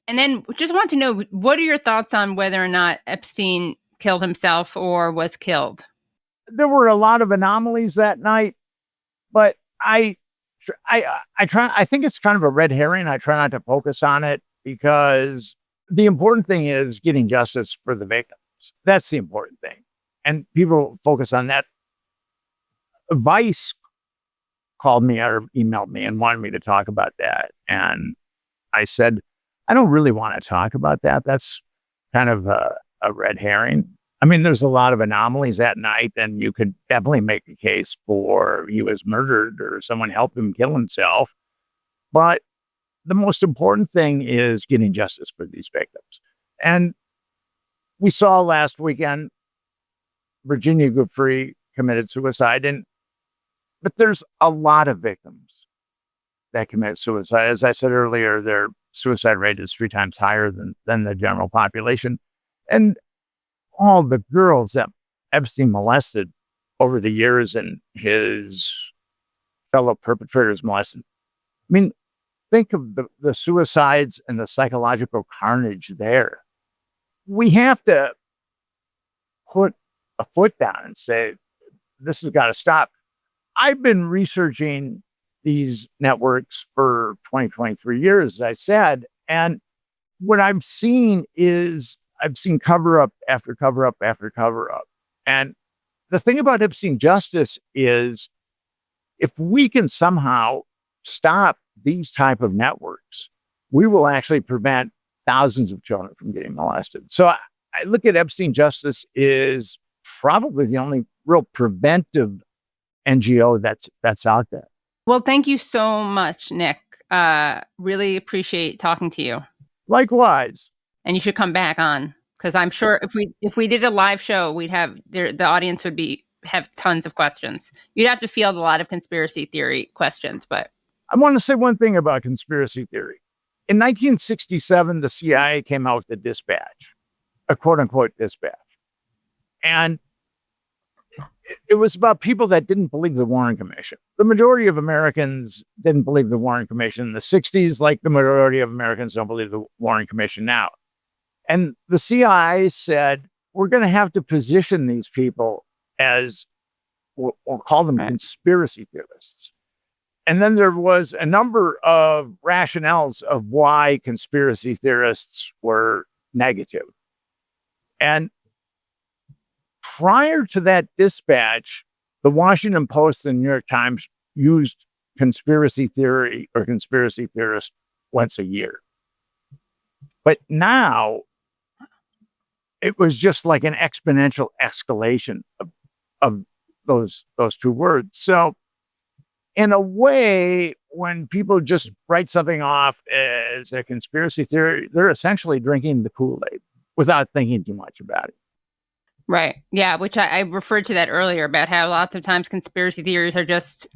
And then just want to know, what are your thoughts on whether or not Epstein killed himself or was killed? There were a lot of anomalies that night, but I try. I think it's kind of a red herring. I try not to focus on it because the important thing is getting justice for the victims. That's the important thing, and people focus on that. Vice called me or emailed me and wanted me to talk about that, and I said, I don't really want to talk about that. That's kind of a red herring. I mean, there's a lot of anomalies that night, and you could definitely make a case for he was murdered or someone helped him kill himself. But the most important thing is getting justice for these victims. And we saw last weekend Virginia Giuffre committed suicide, but there's a lot of victims that commit suicide. As I said earlier, their suicide rate is 3 times higher than the general population. And all the girls that Epstein molested over the years and his fellow perpetrators molested. I mean, think of the suicides and the psychological carnage there. We have to put a foot down and say, this has got to stop. I've been researching these networks for 23 years, as I said, and what I'm seeing is I've seen cover up after cover up after cover up. And the thing about Epstein Justice is if we can somehow stop these type of networks, we will actually prevent thousands of children from getting molested. So I look at Epstein Justice is probably the only real preventive NGO that's out there. Well, thank you so much, Nick. Really appreciate talking to you. Likewise. And you should come back on, because I'm sure if we did a live show, we'd have the audience would have tons of questions. You'd have to field a lot of conspiracy theory questions, but I want to say one thing about conspiracy theory. In 1967, the CIA came out with a dispatch, a quote unquote dispatch. And it was about people that didn't believe the Warren Commission. The majority of Americans didn't believe the Warren Commission in the 60s, like the majority of Americans don't believe the Warren Commission now. And the CIA said, we're going to have to position these people as, we'll call them conspiracy theorists. And then there was a number of rationales of why conspiracy theorists were negative. And prior to that dispatch, the Washington Post and New York Times used conspiracy theory or conspiracy theorist once a year. But now it was just like an exponential escalation of those two words. So in a way, when people just write something off as a conspiracy theory, they're essentially drinking the Kool-Aid without thinking too much about it. Right. Yeah, which I referred to that earlier about how lots of times conspiracy theories are just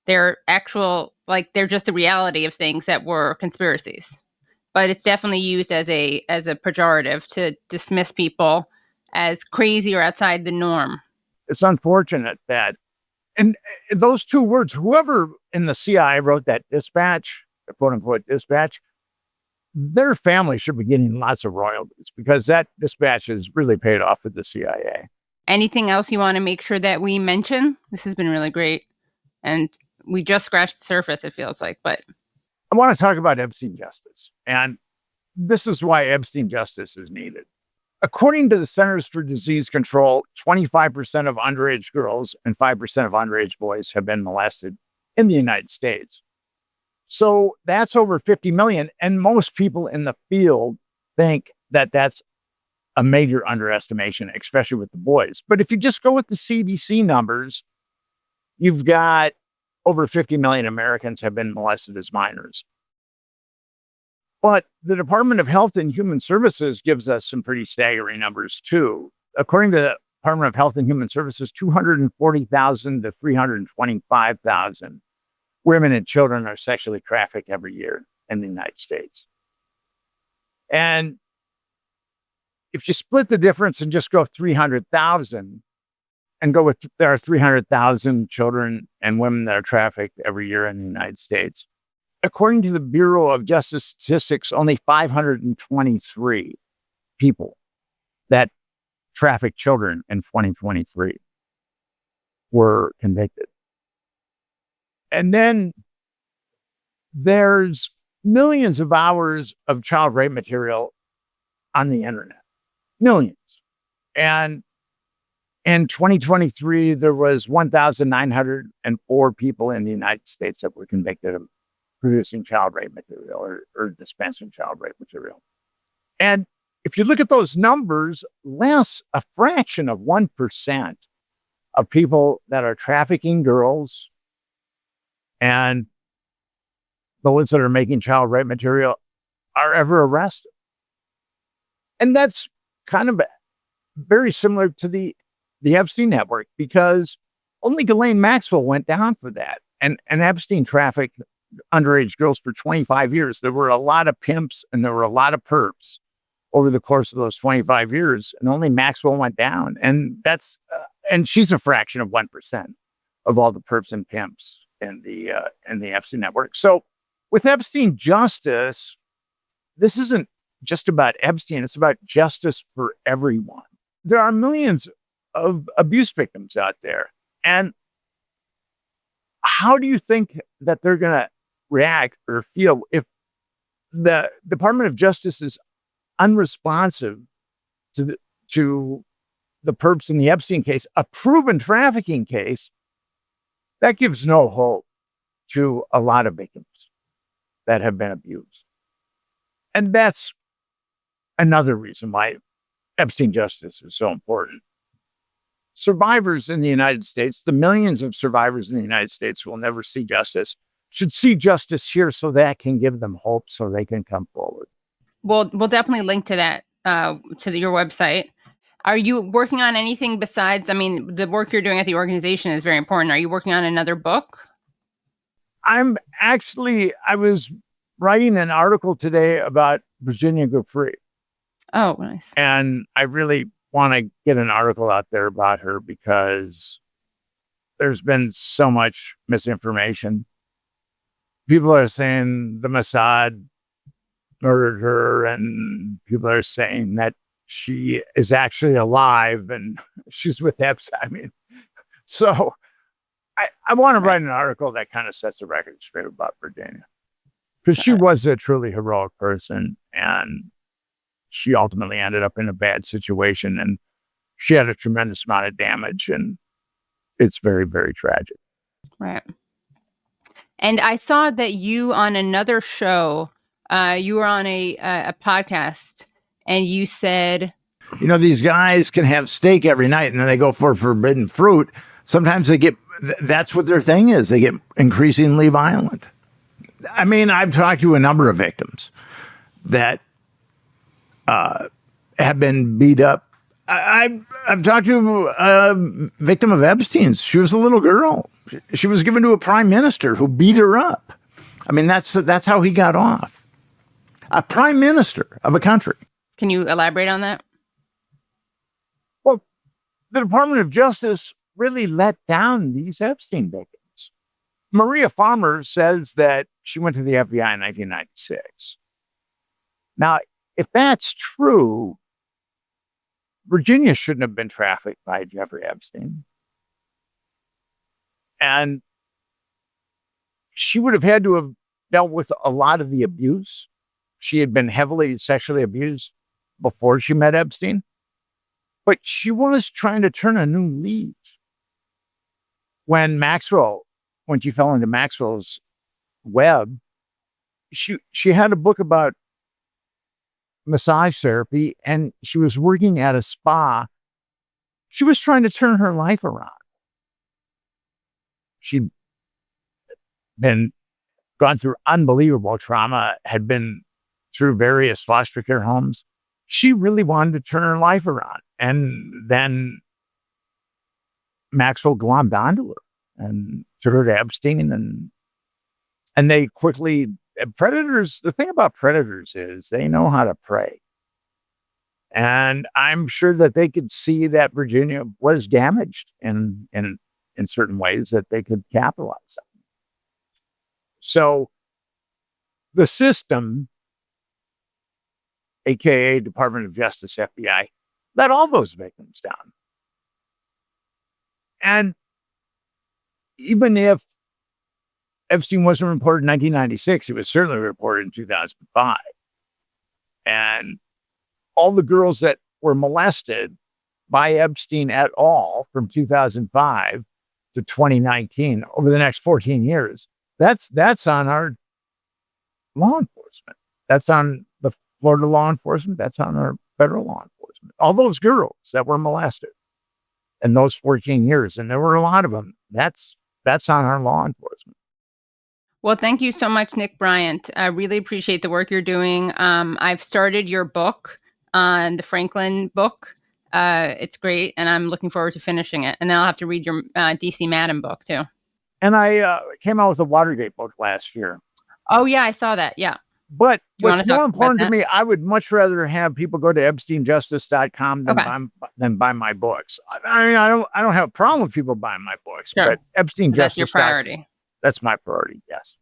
they're just the reality of things that were conspiracies. But it's definitely used as a pejorative to dismiss people as crazy or outside the norm. It's unfortunate that, and those two words, whoever in the CIA wrote that dispatch, the quote unquote dispatch, their family should be getting lots of royalties because that dispatch has really paid off with the CIA. Anything else you want to make sure that we mention? This has been really great. And we just scratched the surface, it feels like, but I want to talk about Epstein Justice. And this is why Epstein Justice is needed. According to the Centers for Disease Control, 25% of underage girls and 5% of underage boys have been molested in the United States. So that's over 50 million. And most people in the field think that that's a major underestimation, especially with the boys. But if you just go with the CDC numbers, you've got over 50 million Americans have been molested as minors. But the Department of Health and Human Services gives us some pretty staggering numbers too. According to the Department of Health and Human Services, 240,000 to 325,000 women and children are sexually trafficked every year in the United States. And if you split the difference and just go 300,000 and go with there are 300,000 children and women that are trafficked every year in the United States, according to the Bureau of Justice Statistics, only 523 people that trafficked children in 2023 were convicted. And then there's millions of hours of child rape material on the internet. Millions. And in 2023, there was 1,904 people in the United States that were convicted of producing child rape material or dispensing child rape material. And if you look at those numbers, a fraction of 1% of people that are trafficking girls and the ones that are making child rape material are ever arrested. And that's kind of very similar to the Epstein network, because only Ghislaine Maxwell went down for that. And Epstein trafficked underage girls for 25 years. There were a lot of pimps and there were a lot of perps over the course of those 25 years, and only Maxwell went down. And and she's a fraction of 1% of all the perps and pimps in the Epstein network. So with Epstein Justice, this isn't just about Epstein, it's about justice for everyone. There are millions of abuse victims out there. And how do you think that they're going to react or feel if the Department of Justice is unresponsive to the perps in the Epstein case, a proven trafficking case? That gives no hope to a lot of victims that have been abused. And that's another reason why Epstein Justice is so important. Survivors in the United States, the millions of survivors in the United States who will never see justice, should see justice here so that can give them hope so they can come forward. We'll definitely link to that, to your website. Are you working on anything besides, the work you're doing at the organization is very important. Are you working on another book? I was writing an article today about Virginia Giuffre. Oh, nice. And I really want to get an article out there about her because there's been so much misinformation. People are saying the Mossad murdered her, and people are saying that she is actually alive and she's with Epstein. So I want to write an article that kind of sets the record straight about Virginia, because she was a truly heroic person, and she ultimately ended up in a bad situation, and she had a tremendous amount of damage, and it's very, very tragic. Right. And I saw that you on another show, you were on a podcast, and you said, these guys can have steak every night and then they go for forbidden fruit. Sometimes that's what their thing is. They get increasingly violent. I've talked to a number of victims that have been beat up. I've talked to a victim of Epstein's. She was a little girl. She was given to a prime minister who beat her up. That's how he got off. A prime minister of a country. Can you elaborate on that? Well, the Department of Justice really let down these Epstein victims. Maria Farmer says that she went to the FBI in 1996. Now, if that's true, Virginia shouldn't have been trafficked by Jeffrey Epstein. And she would have had to have dealt with a lot of the abuse. She had been heavily sexually abused before she met Epstein. But she was trying to turn a new leaf. When she fell into Maxwell's web, she had a book about massage therapy, and she was working at a spa. She was trying to turn her life around. She'd gone through unbelievable trauma, had been through various foster care homes. She really wanted to turn her life around. And then Maxwell glommed onto her and took her to Epstein, and they quickly, predators, the thing about predators is they know how to prey. And I'm sure that they could see that Virginia was damaged in certain ways that they could capitalize on. So the system, aka Department of Justice, FBI, let all those victims down. And even if Epstein wasn't reported in 1996, it was certainly reported in 2005. And all the girls that were molested by Epstein at all from 2005 to 2019 over the next 14 years, that's on our law enforcement. That's on the Florida law enforcement. That's on our federal law enforcement. All those girls that were molested in those 14 years, and there were a lot of them, that's on our law enforcement. Well, thank you so much, Nick Bryant. I really appreciate the work you're doing. I've started your book on the Franklin book. It's great, and I'm looking forward to finishing it. And then I'll have to read your DC Madden book, too. And I came out with a Watergate book last year. Oh, yeah, I saw that. Yeah. But what's more important to me, I would much rather have people go to EpsteinJustice.com than buy my books. I mean, I don't have a problem with people buying my books, Sure. but EpsteinJustice. That's your priority. That's my priority, yes.